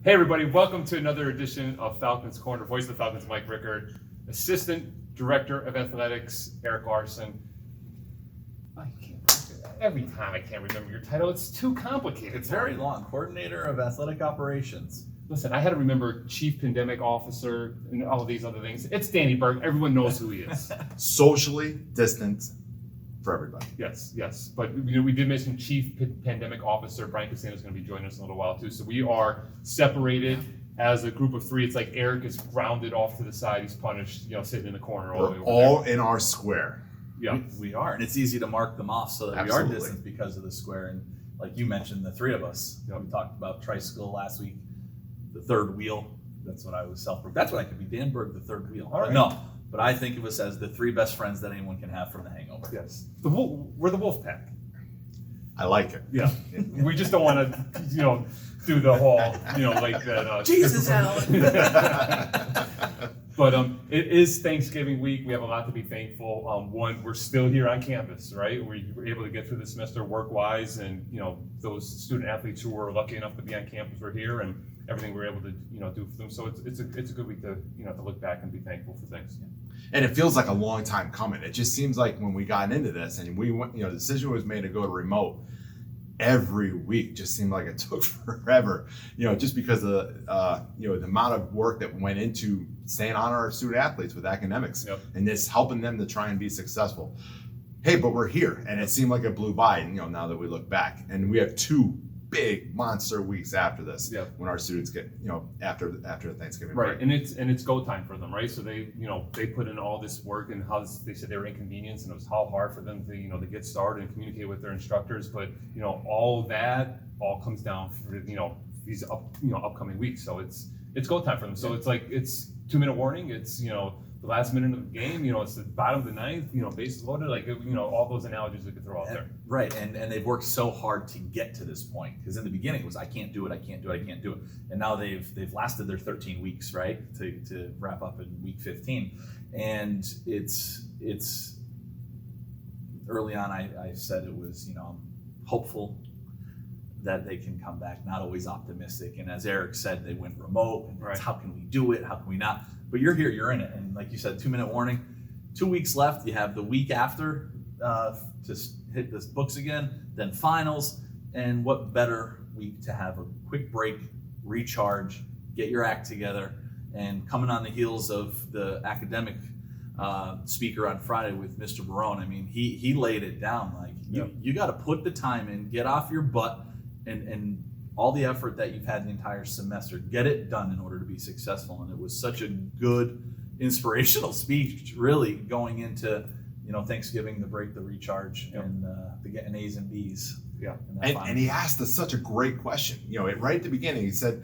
Hey everybody, welcome to another edition of Falcons Corner. Voice of the Falcons, Mike Rickard. Assistant Director of Athletics, Erik Larson. Every time I can't remember your title, it's too complicated. It's very long. Coordinator of Athletic Operations. Listen, I had to remember Chief Pandemic Officer and all of these other things. It's Danny Berg. Everyone knows who he is. Socially distant for everybody. Yes. But we did mention Chief Pandemic Officer. Brian Costanzo is going to be joining us in a little while too. So we are separated as a group of three. It's like Erik is grounded off to the side. He's punished, sitting in the corner. We're all in our square. Yeah, we are. And it's easy to mark them off so that Absolutely. we are distant because of the square. And like you mentioned, the three of us, we talked about tricycle last week, the third wheel. That's what I was That's what I could be. Dan Berg, the third wheel. All right. No, but I think of us as the three best friends that anyone can have from the hangover. Yes. We're the wolf pack. I like it. Yeah. We just don't want to, do the whole, like that. Jesus, Alan. But it is Thanksgiving week. We have a lot to be thankful. One, we're still here on campus, right? We were able to get through the semester work-wise, and those student athletes who were lucky enough to be on campus were here, and everything we were able to do for them. So it's a good week to to look back and be thankful for things. And it feels like a long time coming. It just seems like when we got into this and we went, the decision was made to go to remote. Every week just seemed like it took forever, just because of the amount of work that went into staying on our student athletes with academics and this helping them to try and be successful. Hey, but we're here, and it seemed like it blew by. Now that we look back, and we have two big monster weeks after this when our students get after the Thanksgiving break. And it's go time for them, right? So they they put in all this work, and how they said they were inconvenienced, and it was how hard for them to to get started and communicate with their instructors. But all of that comes down for these upcoming weeks. So it's go time for them. So it's like it's 2-minute warning. It's the last minute of the game, it's the bottom of the ninth, bases loaded, like, all those analogies we could throw out there. Right, and they've worked so hard to get to this point, because in the beginning it was, I can't do it. And now they've lasted their 13 weeks, right, to wrap up in week 15. And it's early on, I said it was, I'm hopeful that they can come back, not always optimistic. And as Erik said, they went remote, and it's how can we do it, how can we not? But you're here, you're in it. And like you said, 2-minute warning, 2 weeks left. You have the week after to hit the books again, then finals. And what better week to have a quick break, recharge, get your act together. And coming on the heels of the academic speaker on Friday with Mr. Barone, I mean, he laid it down. Like, you got to put the time in, get off your butt, and all the effort that you've had the entire semester, get it done in order to be successful. And it was such a good, inspirational speech, really, going into Thanksgiving, the break, the recharge, and the getting A's and B's. Yeah, and he asked us such a great question. Right at the beginning, he said,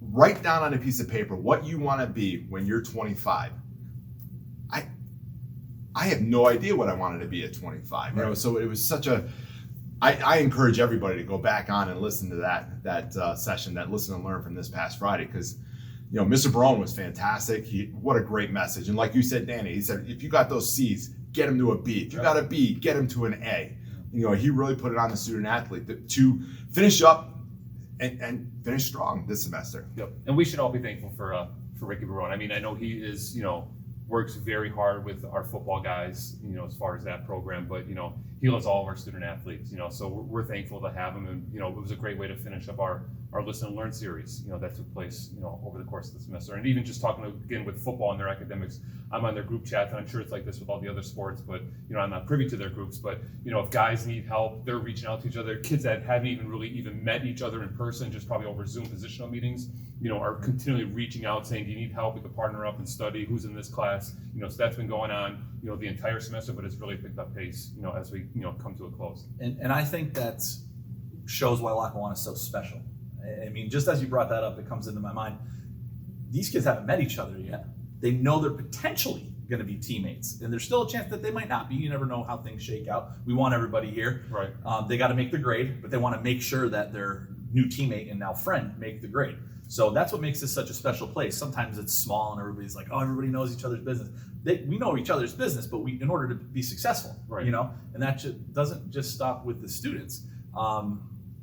write down on a piece of paper what you want to be when you're 25. I have no idea what I wanted to be at 25. Right. So it was such a. I encourage everybody to go back on and listen to that session, that listen and learn from this past Friday, because Mr. Barone was fantastic. What a great message. And like you said, Danny, he said, if you got those C's, get him to a B. If you got a B, get him to an A. He really put it on the student athlete to finish up and finish strong this semester. Yep. And we should all be thankful for Ricky Barone. I mean, I know he is, works very hard with our football guys, as far as that program, but he loves all of our student athletes, so we're thankful to have him. And it was a great way to finish up our Listen and Learn series, that took place, over the course of the semester. And even just talking again with football and their academics, I'm on their group chat, and I'm sure it's like this with all the other sports, but I'm not privy to their groups. But if guys need help, they're reaching out to each other. Kids that haven't even met each other in person, just probably over Zoom positional meetings, are continually reaching out saying, do you need help? We could partner up and study who's in this class. So that's been going on, the entire semester, but it's really picked up pace, as we, come to a close. And I think that shows why Lackawanna is so special. I mean, just as you brought that up, it comes into my mind. These kids haven't met each other yet. They know they're potentially going to be teammates, and there's still a chance that they might not be. You never know how things shake out. We want everybody here. Right. They got to make the grade, but they want to make sure that their new teammate and now friend make the grade. So that's what makes this such a special place. Sometimes it's small and everybody's like, oh, everybody knows each other's business. We know each other's business, but in order to be successful, right. And that doesn't just stop with the students.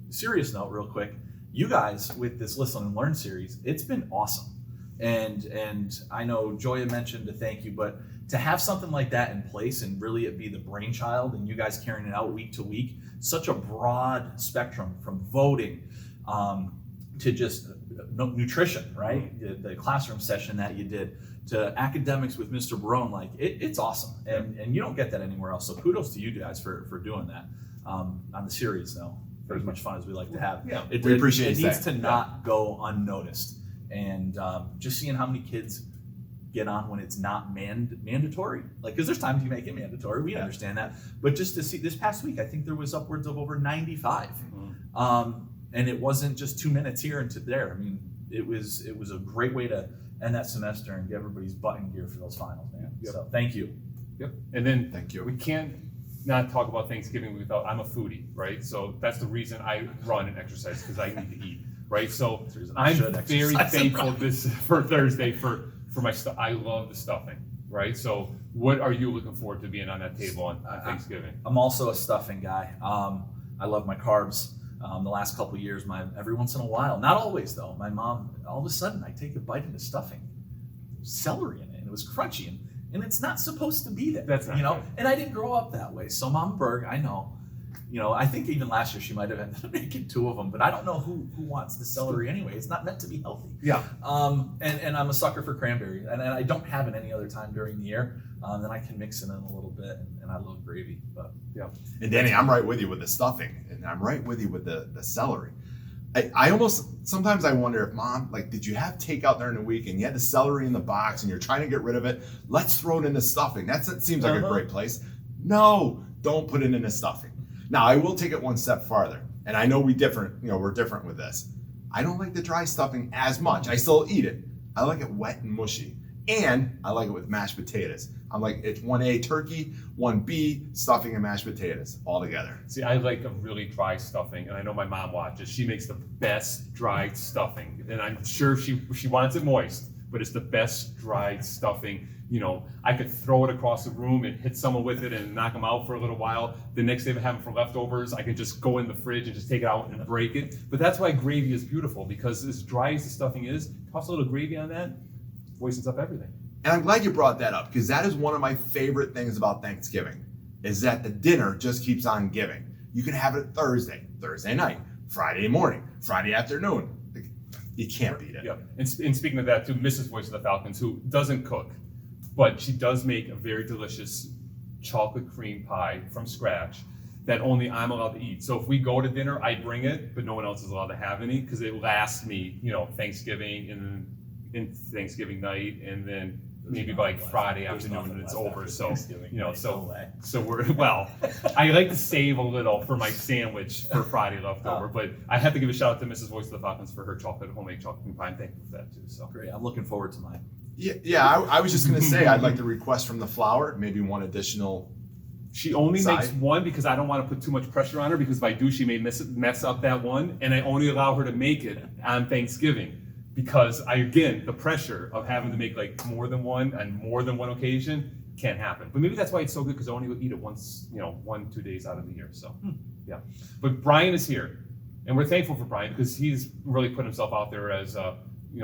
Serious note, real quick. you guys with this Listen and Learn series, it's been awesome. And I know Joya mentioned a thank you, but to have something like that in place and really it be the brainchild and you guys carrying it out week to week, such a broad spectrum from voting to just nutrition, right? The classroom session that you did to academics with Mr. Barone, like it's awesome. And you don't get that anywhere else. So kudos to you guys for doing that on the series though, for as much fun as we like to have. Yeah, we appreciate it. It needs to that. not go unnoticed. And just seeing how many kids get on when it's not mandatory, like, because there's times you make it mandatory, we understand that, but just to see this past week, I think there was upwards of over 95, and it wasn't just 2 minutes here and to there. I mean, it was a great way to end that semester and get everybody's butt in gear for those finals, man. So thank you. And then Thank you. we can't not talk about Thanksgiving without, I'm a foodie, right? So that's the reason I run and exercise, because I need to eat. Right, so I'm very thankful for Thursday for my stuff. I love the stuffing, right? So what are you looking forward to being on that table on Thanksgiving? I'm also a stuffing guy. I love my carbs. The last couple of years, every once in a while, not always though, my mom, all of a sudden I take a bite into stuffing, celery in it, and it was crunchy, and it's not supposed to be that. That's not good. And I didn't grow up that way. So Mom Berg, I know. I think even last year she might have ended up making 2 of them, but I don't know who wants the celery anyway. It's not meant to be healthy. Yeah. And I'm a sucker for cranberry, and I don't have it any other time during the year. Then I can mix it in a little bit, and I love gravy. But yeah. And Danny, I'm right with you with the stuffing, and I'm right with you with the celery. I almost, sometimes I wonder if Mom, like, did you have takeout during the week and you had the celery in the box and you're trying to get rid of it? Let's throw it in the stuffing. That seems like a great place. No, don't put it in the stuffing. Now, I will take it one step farther, and I know we're different with this. I don't like the dry stuffing as much. I still eat it. I like it wet and mushy, and I like it with mashed potatoes. I'm like, it's 1A turkey, 1B stuffing and mashed potatoes all together. See, I like a really dry stuffing, and I know my mom watches. She makes the best dried stuffing, and I'm sure she wants it moist, but it's the best dried stuffing. I could throw it across the room and hit someone with it and knock them out for a little while. The next day, if I have it for leftovers, I can just go in the fridge and just take it out and break it. But that's why gravy is beautiful, because as dry as the stuffing is, toss a little gravy on that, moistens up everything. And I'm glad you brought that up, because that is one of my favorite things about Thanksgiving, is that the dinner just keeps on giving. You can have it Thursday night, Friday morning, Friday afternoon. You can't beat it. Yeah. And speaking of that too, Mrs. Voice of the Falcons, who doesn't cook, but she does make a very delicious chocolate cream pie from scratch that only I'm allowed to eat. So if we go to dinner, I bring it, but no one else is allowed to have any, because it lasts me, Thanksgiving and then Thanksgiving night, and then maybe by like Friday afternoon and it's over. So so we're I like to save a little for my sandwich for Friday leftover, but I have to give a shout out to Mrs. Voice of the Falcons for her homemade chocolate cream pie. I'm thankful for that too. So great. I'm looking forward to mine. Yeah. I was just gonna say I'd like to request from the flour maybe one additional. She only makes one because I don't want to put too much pressure on her, because if I do, she may mess up that one, and I only allow her to make it on Thanksgiving, because the pressure of having to make like more than one on more than one occasion can't happen. But maybe that's why it's so good, because I only eat it once, 1-2 days out of the year. So yeah. But Brian is here, and we're thankful for Brian, because he's really put himself out there as a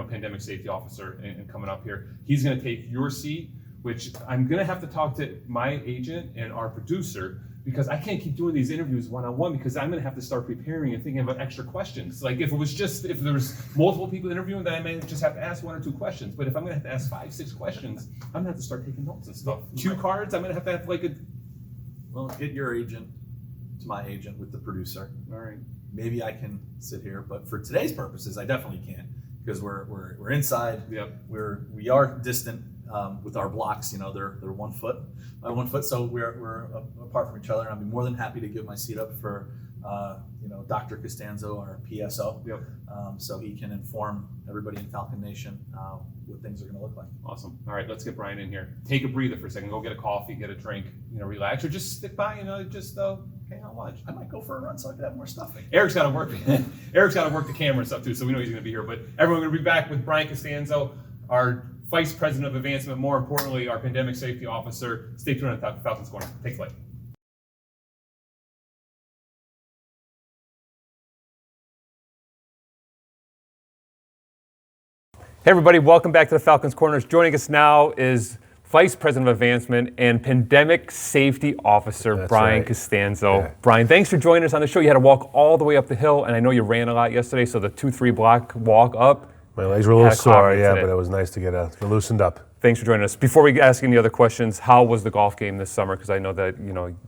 pandemic safety officer and coming up here. He's going to take your seat, which I'm going to have to talk to my agent and our producer, because I can't keep doing these interviews one-on-one, because I'm going to have to start preparing and thinking about extra questions. Like if there was multiple people interviewing, then I may just have to ask 1 or 2 questions. But if I'm going to have to ask 5-6 questions, I'm going to have to start taking notes and stuff. Cue cards, I'm going to have like a... Well, get your agent to my agent with the producer. All right. Maybe I can sit here, but for today's purposes, I definitely can't, because we're inside. Yep. We are distant with our blocks. They're 1 foot by 1 foot, so we're apart from each other. And I'd be more than happy to give my seat up for Dr. Costanzo, our PSO. Yep. So he can inform everybody in Falcon Nation what things are going to look like. Awesome. All right, let's get Brian in here. Take a breather for a second. Go get a coffee, get a drink, relax, or just stick by, just hang out, watch. I might go for a run so I could have more stuffing. Eric's got to work. Eric's got to work the camera and stuff too, so we know he's going to be here. But everyone, going to be back with Brian Costanzo, our Vice President of Advancement, more importantly, our Pandemic Safety Officer. Stay tuned on Falcons Corner. Take flight. Hey everybody, welcome back to the Falcons Corners. Joining us now is Vice President of Advancement and Pandemic Safety Officer, That's Brian right. Costanzo. Yeah. Brian, thanks for joining us on the show. You had to walk all the way up the hill, and I know you ran a lot yesterday, so the 2-3 block walk up. My legs were a little Had a clot sore, in yeah, today. but it was nice to get loosened up. Thanks for joining us. Before we ask any other questions, how was the golf game this summer? Because I know that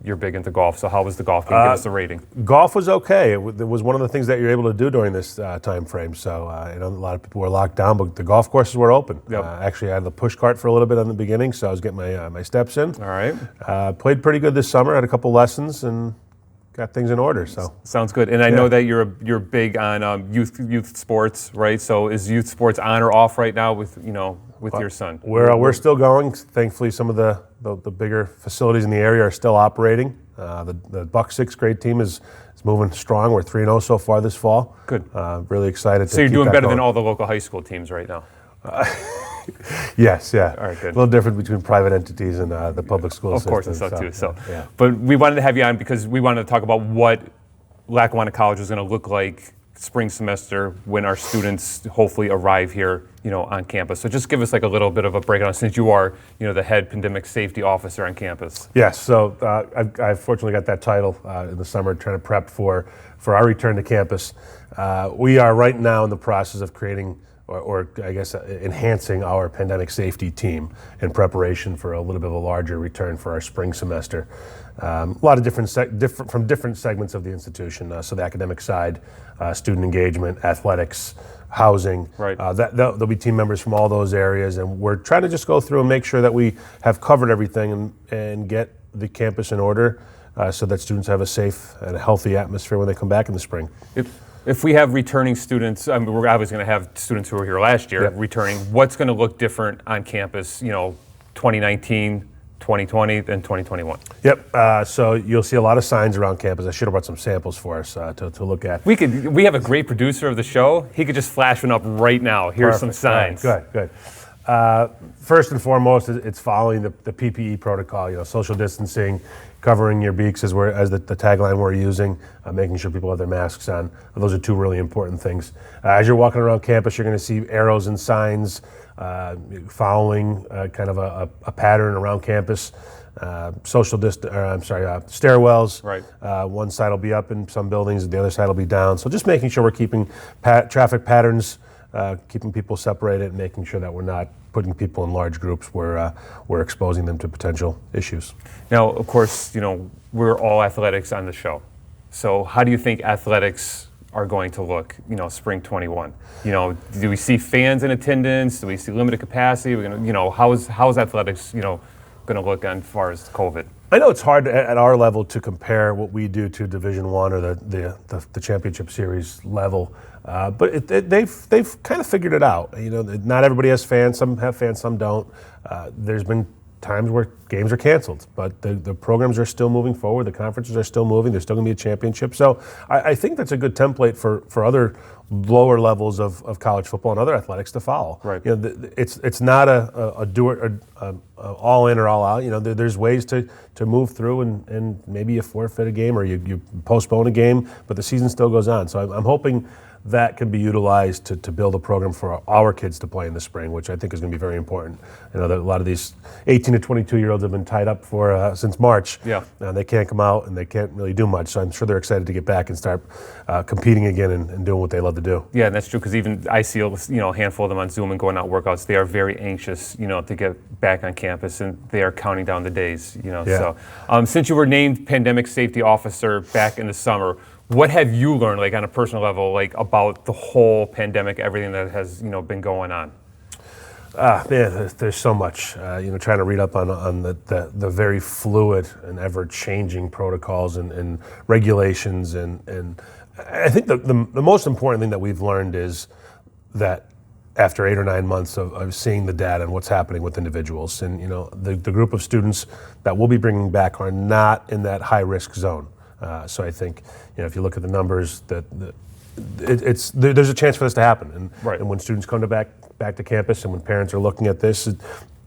you're big into golf. So how was the golf game? Give us a rating. Golf was okay. It was one of the things that you're able to do during this time frame. So a lot of people were locked down, but the golf courses were open. Yep. Actually, I had the push cart for a little bit in the beginning, so I was getting my steps in. All right. Played pretty good this summer. Had a couple lessons and got things in order. So Sounds good. And I know that you're big on youth sports, right? So is youth sports on or off right now with your son? we're still going. Thankfully, some of the bigger facilities in the area are still operating. The Buck 6th grade team is moving strong. We're 3-0 so far this fall. Good. Really excited. So you're doing better than all the local high school teams right now. Yes, yeah. All right, good. A little different between private entities and the public school Of system. course, and so too. So, yeah. but we wanted to have you on because we wanted to talk about what Lackawanna College is going to look like spring semester when our students hopefully arrive here, on campus. So just give us like a little bit of a breakdown since you are, the head pandemic safety officer on campus. Yes, so I fortunately got that title in the summer trying to prep for our return to campus. We are right now in the process of creating or I guess enhancing our pandemic safety team in preparation for a little bit of a larger return for our spring semester. A lot of different from different segments of the institution. So the academic side, student engagement, athletics, housing. Right. There'll be team members from all those areas, and we're trying to just go through and make sure that we have covered everything and get the campus in order so that students have a safe and a healthy atmosphere when they come back in the spring. If we have returning students, we're obviously going to have students who were here last year returning. What's going to look different on campus, 2019, 2020, and 2021? Yep. So you'll see a lot of signs around campus. I should have brought some samples for us to look at. We have a great producer of the show. He could just flash one up right now. Here's some signs. All right, good. First and foremost, it's following the PPE protocol. Social distancing, covering your beaks as the tagline we're using, making sure people have their masks on. Those are two really important things. As you're walking around campus, you're going to see arrows and signs following kind of a pattern around campus. Stairwells. Right. One side will be up in some buildings, the other side will be down. So just making sure we're keeping traffic patterns, keeping people separated, and making sure that we're not putting people in large groups where we're exposing them to potential issues. Now, of course, we're all athletics on the show. So how do you think athletics are going to look, spring 21? Do we see fans in attendance? Do we see limited capacity? We're gonna, how's athletics, going to look on as far as COVID? I know it's hard at our level to compare what we do to Division I or the championship series level, but they've kind of figured it out. Not everybody has fans. Some have fans, some don't. There's been times where games are canceled, but the programs are still moving forward. The conferences are still moving. There's still going to be a championship. So I think that's a good template for other lower levels of college football and other athletics to follow. Right. It's not a do it all in or all out. There's ways to move through and maybe you forfeit a game or you postpone a game, but the season still goes on. So I'm hoping that can be utilized to build a program for our kids to play in the spring, which I think is going to be very important. I know that a lot of these 18 to 22-year-olds have been tied up for since March. Yeah. And they can't come out and they can't really do much. So I'm sure they're excited to get back and start competing again and doing what they love to do. Yeah, and that's true because even I see a handful of them on Zoom and going out workouts. They are very anxious, to get back on campus, and they are counting down the days. Yeah. So, since you were named pandemic safety officer back in the summer, what have you learned, like on a personal level, like about the whole pandemic, everything that has been going on? Man, there's so much. Trying to read up on the very fluid and ever-changing protocols and regulations, and I think the most important thing that we've learned is that after 8 or 9 months of seeing the data and what's happening with individuals, and the group of students that we'll be bringing back are not in that high-risk zone. So I think if you look at the numbers, there's a chance for this to happen, and Right. and when students come back to campus and when parents are looking at this,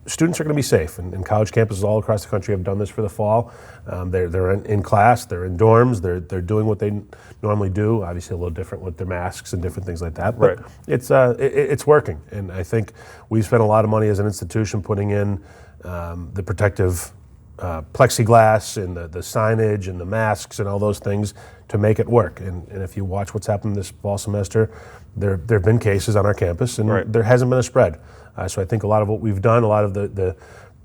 students are going to be safe, and college campuses all across the country have done this for the fall. They're in class, they're in dorms, they're doing what they normally do. Obviously, a little different with their masks and different things like that. But it's working, and I think we've spent a lot of money as an institution putting in the protective plexiglass and the signage and the masks and all those things to make it work. And if you watch what's happened this fall semester, there have been cases on our campus, and there hasn't been a spread. So I think a lot of what we've done, a lot of the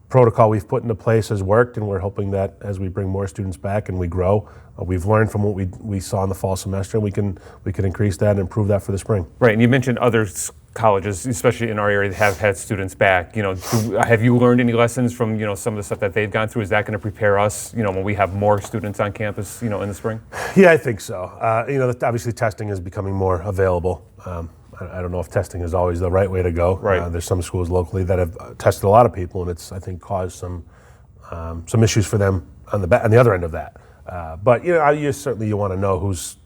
protocol we've put into place has worked, and we're hoping that as we bring more students back and we grow, we've learned from what we saw in the fall semester, and we can increase that and improve that for the spring. Right, and you mentioned other colleges, especially in our area, that have had students back. Have you learned any lessons from some of the stuff that they've gone through? Is that going to prepare us, when we have more students on campus, in the spring? Yeah, I think so. Obviously testing is becoming more available. I don't know if testing is always the right way to go. Right. There's some schools locally that have tested a lot of people, and it's, I think, caused some issues for them on the other end of that. But you certainly want to know who's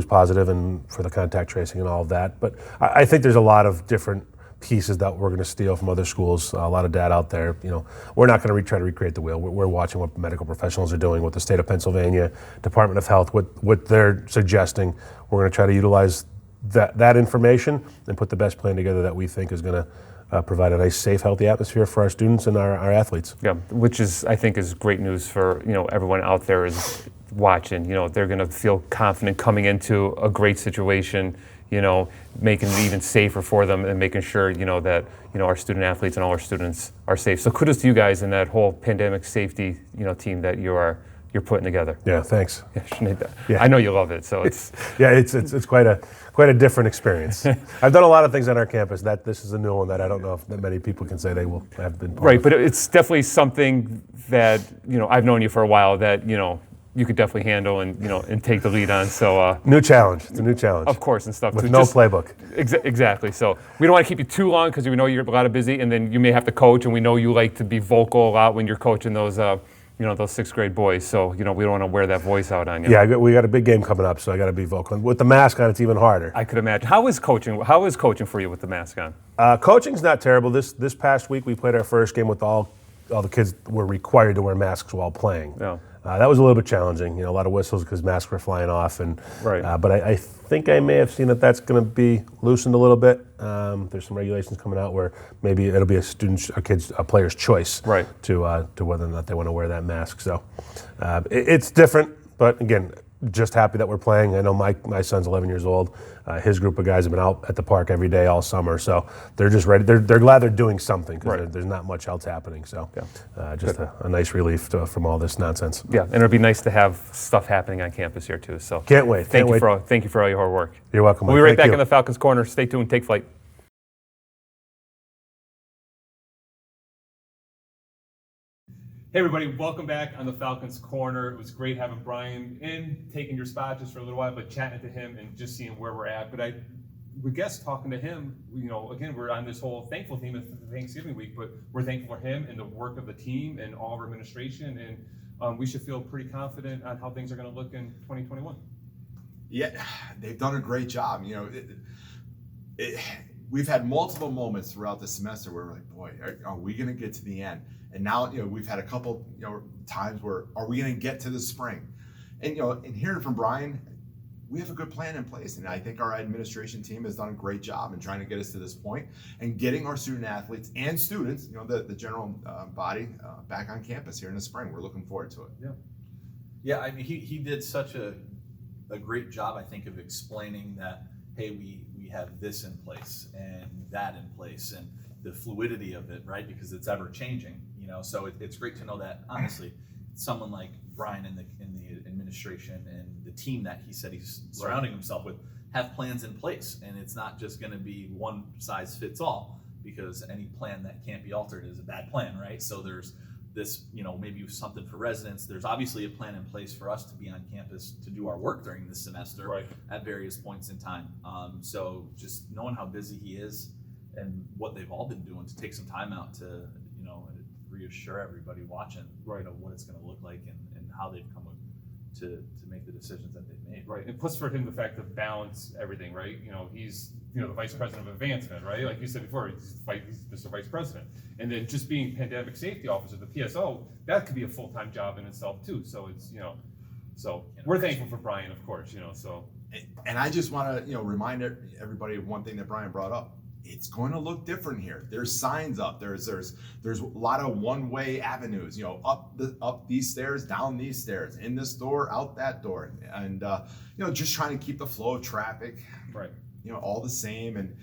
positive and for the contact tracing and all of that. But I think there's a lot of different pieces that we're going to steal from other schools. A lot of data out there. We're not going to try to recreate the wheel. We're watching what medical professionals are doing, what the state of Pennsylvania Department of Health, what they're suggesting. We're going to try to utilize that information and put the best plan together that we think is going to provide a nice, safe, healthy atmosphere for our students and our athletes. Yeah, which I think is great news for everyone out there is watching. They're going to feel confident coming into a great situation. Making it even safer for them and making sure that our student athletes and all our students are safe. So kudos to you guys and that whole pandemic safety team that you're putting together. Yeah, thanks. Yeah. I know you love it. So it's it's quite a different experience. I've done a lot of things on our campus. This is a new one that I don't know if that many people can say they will have been part of. But it's definitely something that I've known you for a while that you could definitely handle and take the lead on. So new challenge. It's a new challenge. Of course, and stuff with no playbook. Exactly. So we don't want to keep you too long because we know you're a lot of busy, and then you may have to coach, and we know you like to be vocal a lot when you're coaching those. Those sixth grade boys, so we don't want to wear that voice out on you. Yeah, we got a big game coming up, so I got to be vocal. With the mask on, it's even harder. I could imagine. How is coaching for you with the mask on? Coaching's not terrible. This past week we played our first game with all the kids were required to wear masks while playing. Yeah. That was a little bit challenging. A lot of whistles because masks were flying off, and but I think I may have seen that's going to be loosened a little bit. There's some regulations coming out where maybe it'll be a player's choice, to whether or not they want to wear that mask. So it's different, but again, just happy that we're playing. I know my son's 11 years old. His group of guys have been out at the park every day all summer, so they're just ready. They're glad they're doing something because there's not much else happening. So just a nice relief from all this nonsense. Yeah, and it'll be nice to have stuff happening on campus here too. So can't wait. Thank you for all your hard work. You're welcome. We'll be right back in the Falcons Corner. Stay tuned. Take flight. Hey everybody, welcome back on the Falcons Corner. It was great having Brian in, taking your spot just for a little while, but chatting to him and just seeing where we're at. But I would guess talking to him, again, we're on this whole thankful theme of Thanksgiving week, but we're thankful for him and the work of the team and all of our administration, and we should feel pretty confident on how things are going to look in 2021. Yeah, they've done a great job. We've had multiple moments throughout the semester where we're like, boy, are we going to get to the end? And now, we've had a couple, times where are we going to get to the spring? And, and hearing from Brian, we have a good plan in place. And I think our administration team has done a great job in trying to get us to this point and getting our student athletes and students, the general body back on campus here in the spring. We're looking forward to it. Yeah. I mean, he did such a great job, I think, of explaining that, hey, we have this in place and that in place and the fluidity of it, right? Because it's ever changing, so it's great to know that, honestly, someone like Brian in the administration and the team that he said he's surrounding himself with have plans in place, and it's not just going to be one size fits all, because any plan that can't be altered is a bad plan, right? So there's this, maybe something for residents. There's obviously a plan in place for us to be on campus to do our work during this semester at various points in time. So just knowing how busy he is and what they've all been doing to take some time out to, reassure everybody watching, what it's going to look like and how they've come to make the decisions that they've made. Right, and plus for him the fact to balance everything, right? He's the vice president of advancement, right? Like you said before, he's Mr. Vice President. And then just being pandemic safety officer, the PSO, that could be a full-time job in itself too. So it's, so we're thankful for Brian, of course, so. And I just want to, remind everybody of one thing that Brian brought up. It's going to look different here. There's signs up. There's a lot of one-way avenues. Up these stairs, down these stairs, in this door, out that door, and just trying to keep the flow of traffic, right. All the same, and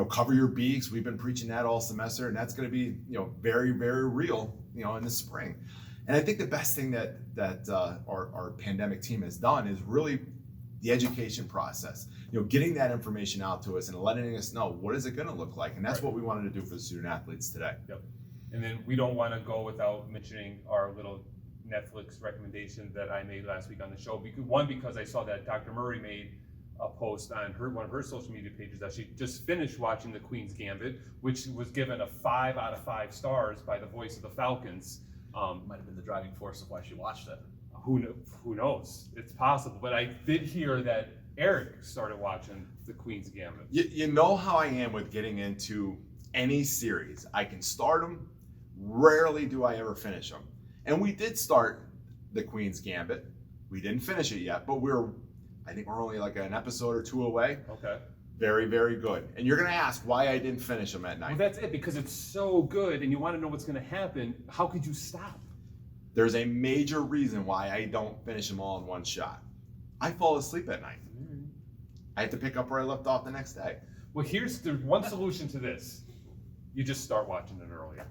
cover your beaks. We've been preaching that all semester, and that's going to be very, very real, in the spring. And I think the best thing that our pandemic team has done is really the education process, getting that information out to us and letting us know what is it going to look like. And that's what we wanted to do for the student athletes today. Yep. And then we don't want to go without mentioning our little Netflix recommendation that I made last week on the show. Because I saw that Dr. Murray made a post on one of her social media pages that she just finished watching The Queen's Gambit, which was given a 5 out of 5 stars by the voice of the Falcons. Might have been the driving force of why she watched it. Who knows? It's possible. But I did hear that Erik started watching The Queen's Gambit. You know how I am with getting into any series. I can start them. Rarely do I ever finish them. And we did start The Queen's Gambit. We didn't finish it yet, but I think we're only like an episode or 2 away. Okay. Very, very good. And you're going to ask why I didn't finish them at night. Well, that's it, because it's so good and you want to know what's going to happen. How could you stop? There's a major reason why I don't finish them all in one shot. I fall asleep at night. I have to pick up where I left off the next day. Well, there's one solution to this. You just start watching it earlier.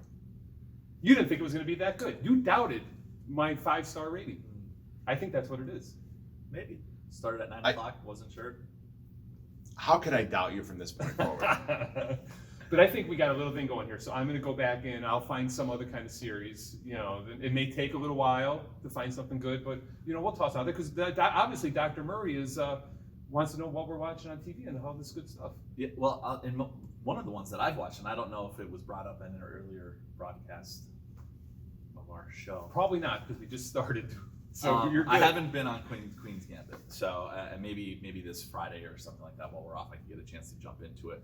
You didn't think it was going to be that good. You doubted my 5-star rating. I think that's what it is. Maybe. Started at 9 o'clock, wasn't sure. How could I doubt you from this point forward? But I think we got a little thing going here. So I'm going to go back in. I'll find some other kind of series. It may take a little while to find something good, but we'll toss out there because obviously Dr. Murray wants to know what we're watching on TV and all this good stuff. Yeah, well, and one of the ones that I've watched, and I don't know if it was brought up in an earlier broadcast of our show. Probably not, because we just started. So you're good. I haven't been on Queen's Gambit, so maybe this Friday or something like that while we're off, I can get a chance to jump into it.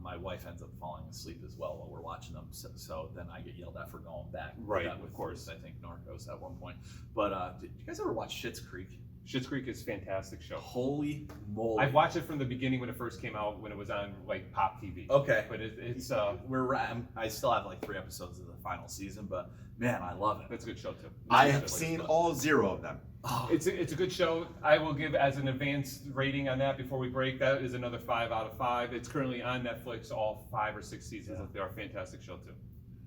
My wife ends up falling asleep as well while we're watching them, so then I get yelled at for going back. Right, of course. I think Norcos at one point. But did you guys ever watch Schitt's Creek? Schitt's Creek is a fantastic show. Holy moly! I've watched it from the beginning when it first came out, when it was on like Pop TV. Okay, but it's I still have like 3 episodes of the final season, but man, I love it. That's a good show too. I have seen all 0 of them. Oh. It's a good show. I will give as an advanced rating on that before we break. That is another 5 out of 5. It's currently on Netflix, all 5 or 6 seasons. They are a fantastic show too.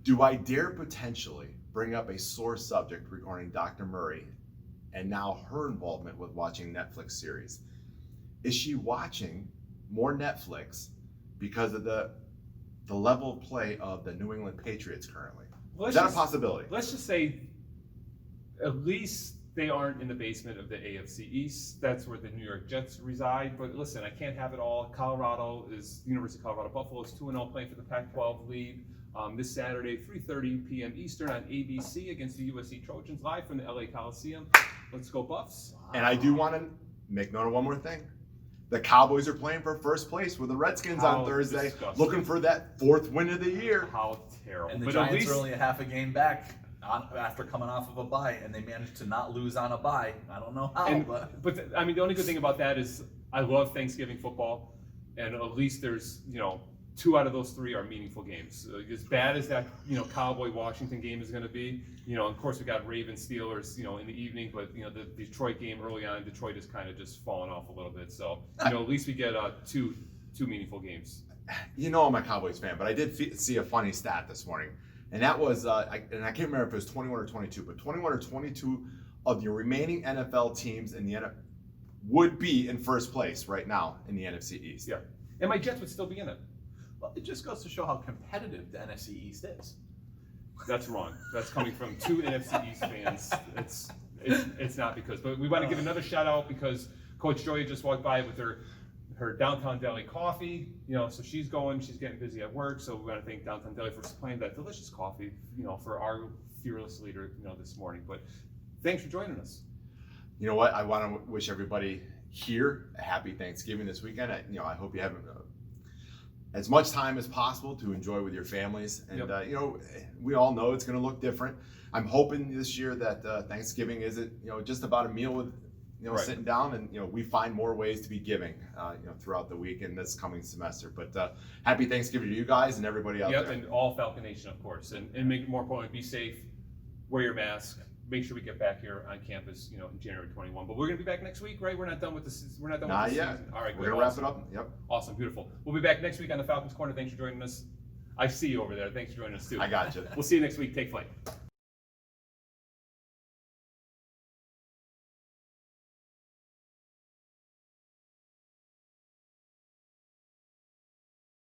Do I dare potentially bring up a sore subject regarding Dr. Murray and now her involvement with watching Netflix series? Is she watching more Netflix because of the level of play of the New England Patriots currently? Is that a possibility? Let's just say at least they aren't in the basement of the AFC East. That's where the New York Jets reside. But listen, I can't have it all. University of Colorado Buffalo is 2-0 playing for the Pac-12 lead. This Saturday, 3:30 p.m. Eastern on ABC against the USC Trojans, live from the LA Coliseum. Let's go Buffs. And I do want to make note of one more thing. The Cowboys are playing for first place with the Redskins on Thursday, looking for that 4th win of the year. How terrible. And the Giants are only a half a game back after coming off of a bye, and they managed to not lose on a bye. I don't know how, but the only good thing about that is I love Thanksgiving football, and at least there's 2 out of those 3 are meaningful games. As bad as that Cowboy Washington game is going to be, of course we got Ravens Steelers in the evening, but the Detroit game early on, Detroit has kind of just fallen off a little bit. So at least we get two meaningful games. I'm a Cowboys fan, but I did see a funny stat this morning, and that was I can't remember if it was 21 or 22, but 21 or 22 of the remaining NFL teams in the NFL would be in first place right now in the NFC East. Yeah, and my Jets would still be in it. Well, it just goes to show how competitive the NFC East is. That's wrong. That's coming from 2 NFC East fans. It's not because. But we want to give another shout out because Coach Joya just walked by with her Downtown Deli coffee. So she's getting busy at work. So we want to thank Downtown Deli for supplying that delicious coffee. For our fearless leader. This morning. But thanks for joining us. You know what? I want to wish everybody here a happy Thanksgiving this weekend. I hope you haven't. as much time as possible to enjoy with your families. And Yep. we all know it's going to look different. I'm hoping this year that Thanksgiving isn't just about a meal with Right. sitting down, and we find more ways to be giving throughout the week and this coming semester. But happy Thanksgiving to you guys and everybody out Yep, there. and all Falcon Nation, of course, and make more importantly, be safe, wear your mask, make sure we get back here on campus, in January 21. But we're gonna be back next week, right? We're not done with this. We're not done Not with this yet. season. All right, We're good. gonna wrap Awesome. it up. Yep. Awesome, beautiful. We'll be back next week on the Falcons Corner. Thanks for joining us. I see you over there. Thanks for joining us too. I got you. We'll see you next week. Take flight.